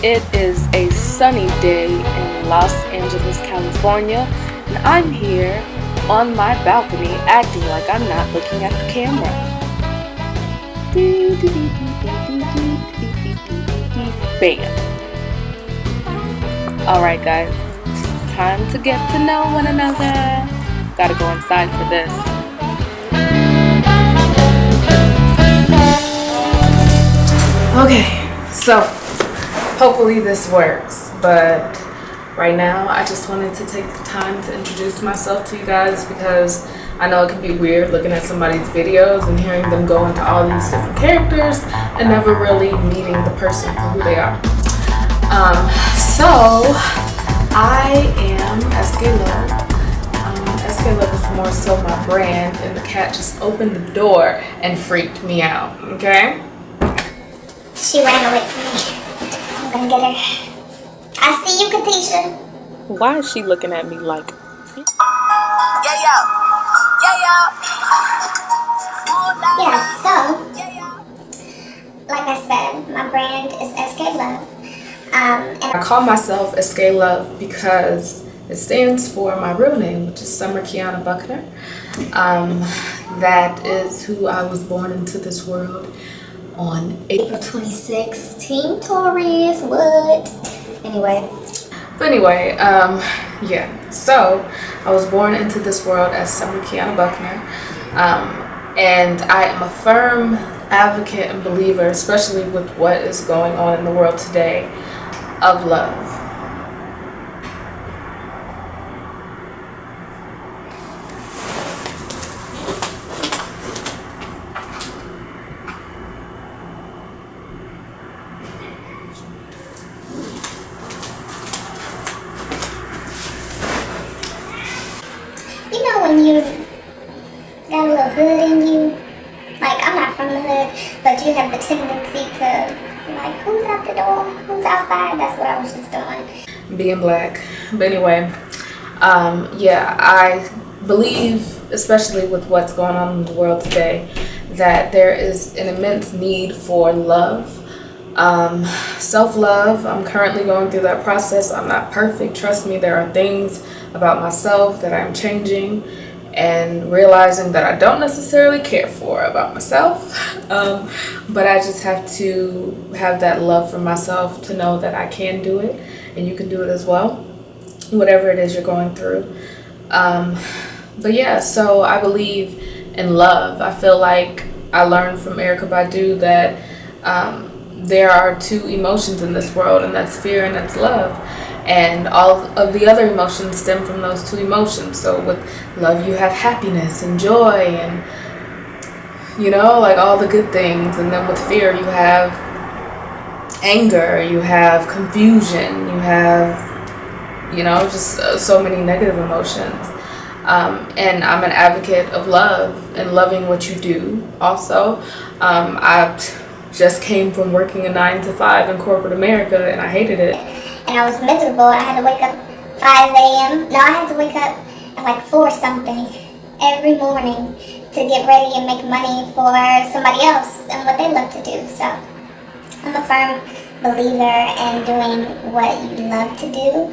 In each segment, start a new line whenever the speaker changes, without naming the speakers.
It is a sunny day in Los Angeles, California, and I'm here on my balcony acting like I'm not looking at the camera. Bam. Alright guys, time to get to know one another. Gotta go inside for this. Okay, so hopefully this works, but right now I just wanted to take the time to introduce myself to you guys because I know it can be weird looking at somebody's videos and hearing them go into all these different characters and never really meeting the person for who they are. So I am Eskae Love. Eskae Love is more so my brand, and the cat just opened the door and freaked me out, okay?
She ran away from me. I'm gonna get her. I see you, Catisha.
Why is she looking at me like?
Yeah, so, like I said, my brand is Eskae Love. And
I call myself Eskae Love because it stands for my real name, which is Summer Kiana Buckner. That is who I was born into this world on April
2016. Taurus, what? Anyway.
But anyway, yeah. So I was born into this world as Summer Kiana Buckner, and I am a firm advocate and believer, especially with what is going on in the world today, of love.
You know when you got a little hood in you? Like, I'm not from the hood, but you have the tendency to, like, who's out the door? Who's outside? That's what I was just doing.
Being black. But anyway, yeah, I believe, especially with what's going on in the world today, that there is an immense need for love. Self-love. I'm currently going through that process. I'm not perfect. Trust me, there are things about myself that I'm changing and realizing that I don't necessarily care for about myself. But I just have to have that love for myself to know that I can do it and you can do it as well, whatever it is you're going through. But yeah, so I believe in love. I feel like I learned from Erykah Badu that there are two emotions in this world, and that's fear and that's love. And all of the other emotions stem from those two emotions. So with love, you have happiness and joy and, you know, like all the good things. And then with fear, you have anger, you have confusion, you have, you know, just so many negative emotions. And I'm an advocate of love and loving what you do also. I just came from working a 9-to-5 in corporate America, and I hated it.
And I was miserable. I had to wake up 5 a.m. No, I had to wake up at like 4 something every morning to get ready and make money for somebody else and what they love to do. So I'm a firm believer in doing what you love to do,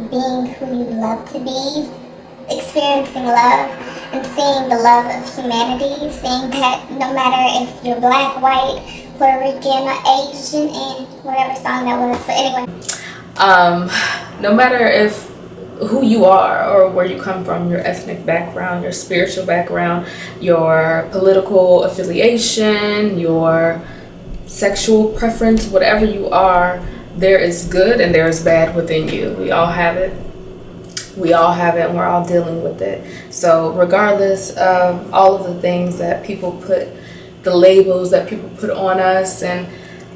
being who you love to be, experiencing love and seeing the love of humanity, seeing that no matter if you're black, white, Puerto Rican, or Asian, and whatever song that was. But anyway.
No matter if who you are or where you come from, your ethnic background, your spiritual background, your political affiliation, your sexual preference, whatever you are, there is good and there is bad within you. We all have it. We all have it and we're all dealing with it. So regardless of all of the things that people put, the labels that people put on us and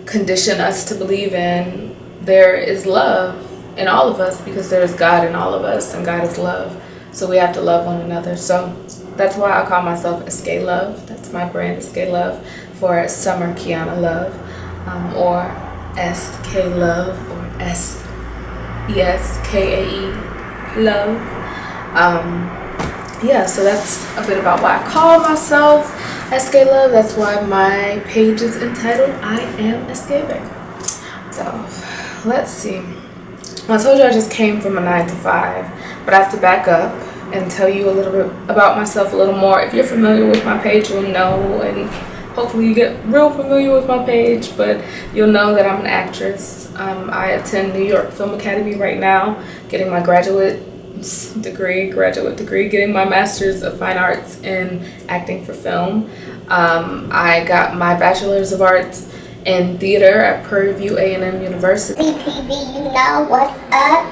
condition us to believe in, there is love in all of us because there's God in all of us and God is love. So we have to love one another. So that's why I call myself Eskae Love. That's my brand, Eskae Love, for Summer Kiana Love, or Eskae Love, or Eskae Love. Yeah, so that's a bit about why I call myself Eskae Love. That's why my page is entitled I Am Eskae. So let's see. Well, I told you I just came from a 9 to 5, but I have to back up and tell you a little bit about myself a little more. If you're familiar with my page, you'll know, and hopefully you get real familiar with my page, but you'll know that I'm an actress. I attend New York Film Academy right now, getting my graduate degree, getting my Master's of Fine Arts in acting for film. I got my Bachelor's of Arts in theater at Prairie View A&M University.
CPV, you know what's up.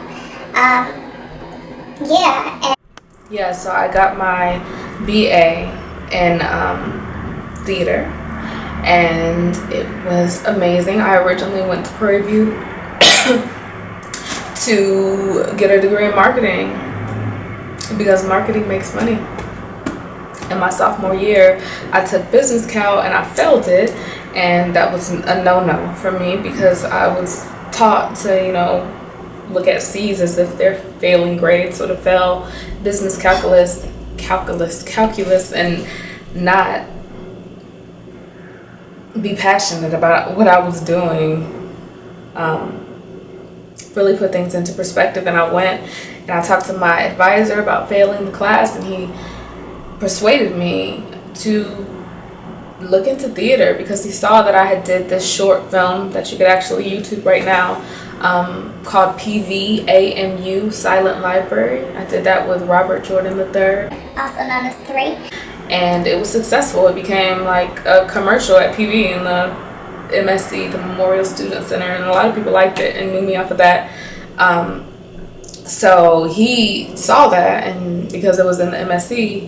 Yeah, so I got my BA in theater, and it was amazing. I originally went to Prairie View to get a degree in marketing because marketing makes money. In my sophomore year, I took business cal and I failed it, and that was a no-no for me because I was taught to, you know, look at C's as if they're failing grades, so to fail business calculus, and not be passionate about what I was doing. Really put things into perspective, and I went and I talked to my advisor about failing the class, and he persuaded me to look into theater because he saw that I had did this short film that you could actually YouTube right now, called PVAMU Silent Library. I did that with Robert Jordan III,
also known as 3.
and it was successful. It became like a commercial at PV in the MSC, the Memorial Student Center, and a lot of people liked it and knew me off of that. So he saw that, and because it was in the MSC,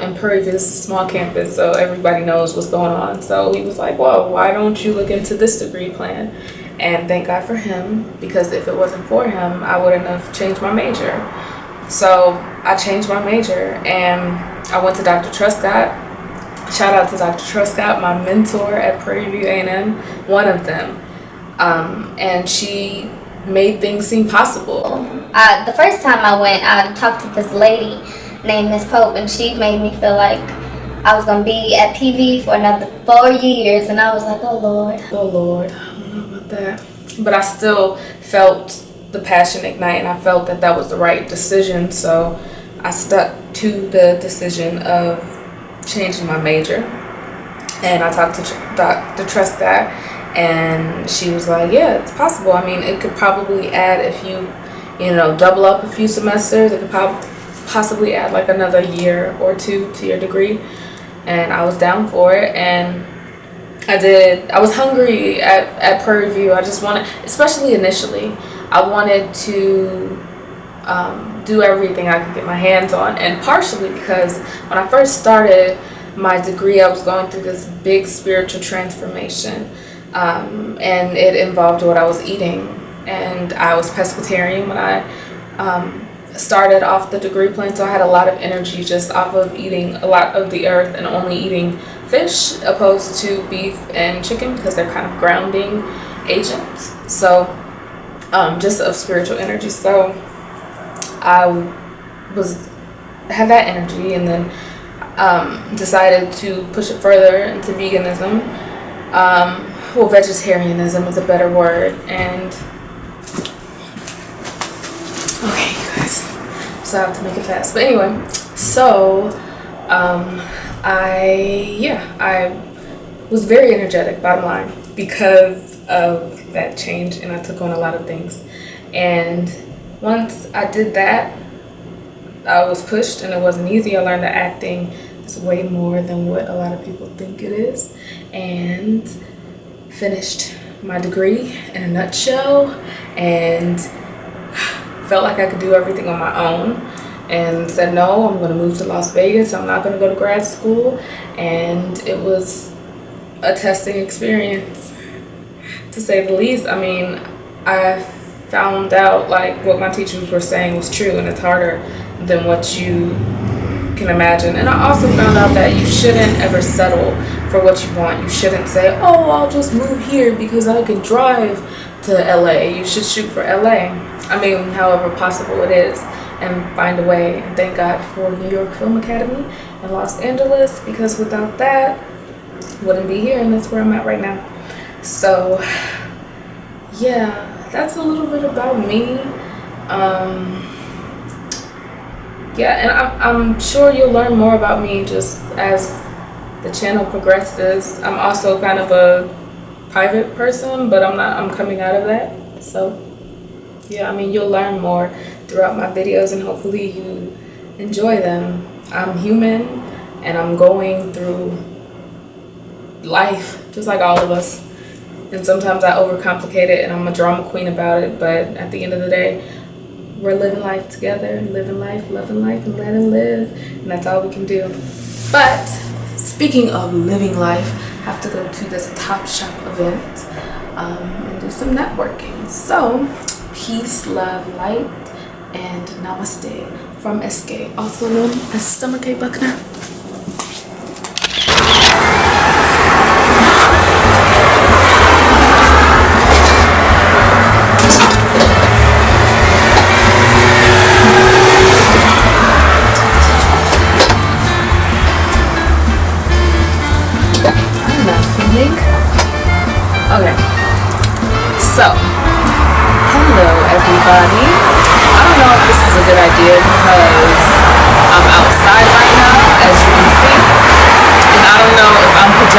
in Prairie View, it's a small campus, so everybody knows what's going on. So he was like, whoa, why don't you look into this degree plan? And thank God for him, because if it wasn't for him, I wouldn't have changed my major. So I changed my major, and I went to Dr. Truscott. Shout out to Dr. Truscott, my mentor at Prairie View A&M, one of them. And she made things seem possible.
The first time I went, I talked to this lady named Miss Pope, and she made me feel like I was going to be at PV for another 4 years, and I was like, oh Lord,
I don't know about that. But I still felt the passion ignite, and I felt that that was the right decision, so I stuck to the decision of changing my major. And I talked to Dr. Truscott, and she was like, yeah, it's possible. I mean, it could probably add, if you know, double up a few semesters, it could possibly add like another year or two to your degree. And I was down for it, and I was hungry at Prairie View. I just wanted, especially initially, I wanted to do everything I could get my hands on, and partially because when I first started my degree, I was going through this big spiritual transformation, and it involved what I was eating, and I was pescatarian when I started off the degree plan, so I had a lot of energy just off of eating a lot of the earth and only eating fish opposed to beef and chicken because they're kind of grounding agents, so just of spiritual energy. So I had that energy, and then decided to push it further into veganism. Well, vegetarianism is a better word. And okay, you guys, so I have to make it fast. But anyway, so I was very energetic, bottom line, because of that change, and I took on a lot of things. And once I did that, I was pushed, and it wasn't easy. I learned that acting is way more than what a lot of people think it is, and finished my degree in a nutshell, and felt like I could do everything on my own, and said, no, I'm going to move to Las Vegas. I'm not going to go to grad school. And it was a testing experience, to say the least. I mean, I found out like what my teachers were saying was true, and it's harder than what you can imagine. And I also found out that you shouldn't ever settle for what you want. You shouldn't say, oh, I'll just move here because I can drive to LA. You should shoot for LA. I mean, however possible it is, and find a way. And thank God for New York Film Academy in Los Angeles, because without that, wouldn't be here, and that's where I'm at right now. So yeah, that's a little bit about me. Yeah, and I'm sure you'll learn more about me just as the channel progresses. I'm also kind of a private person, but I'm coming out of that. So yeah, I mean, you'll learn more throughout my videos, and hopefully you enjoy them. I'm human, and I'm going through life just like all of us. And sometimes I overcomplicate it, and I'm a drama queen about it. But at the end of the day, we're living life together, living life, loving life, and letting live. And that's all we can do. But speaking of living life, I have to go to this Top Shop event and do some networking. So, peace, love, light, and namaste from Eskae, also known as Summer K. Buckner. Okay, so hello everybody. I don't know if this is a good idea because I'm outside right now, as you can see, and I don't know if I'm projecting